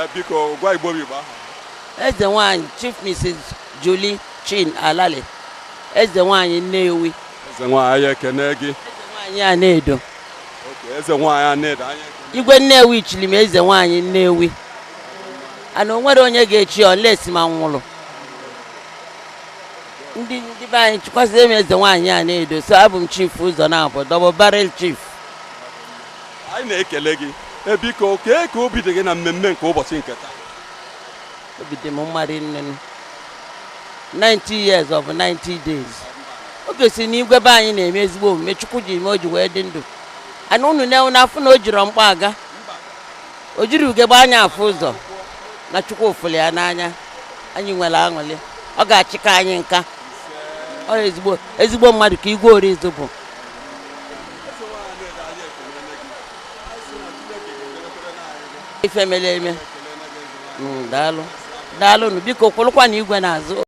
biko gwa Igbo Igbo ahụ. Eze nwanyị Chief Mrs. Julie Chin Alale, eze nwanyị Nnewi. Eze nwanyị ekene gị. Eze nwanyị a na-edo. Okay, eze nwanyị a na-edo anya. Igwe Nnewi chiri m eze nwanyị Nnewi. Ana o nwere onye ga-echi unless ma nwụrụ. Ndị be anyị chikwasị m eze nwanyị a na-edo, so abụ m Chief ụzọ na-abụ double barrel chief. Anyị na-ekele gị. Biko ka obi dị gị na mmemme nke ụbọchị nke taa. Obi dị m mmadụ nne 90 years of 90 days. Oge si n'igwe be anyị na-eme ezigbo omume, Chukwu ji ime o ji wee dị ndụ. Ana unu na-afụ na o jiri mkpa aga. O jiri ugegbe anya afụ ụzọ na Chukwu ofụli ya n'anya. Anyị nwere aṅụrị. Ọ ga-achịka anyị nka. Ọ ezigbo mmadụ ka Igwe Orizu bụ. Ife mere eme. Daalụ. Daalụ nụ biko kwụrụkwa na igwe n'azụ.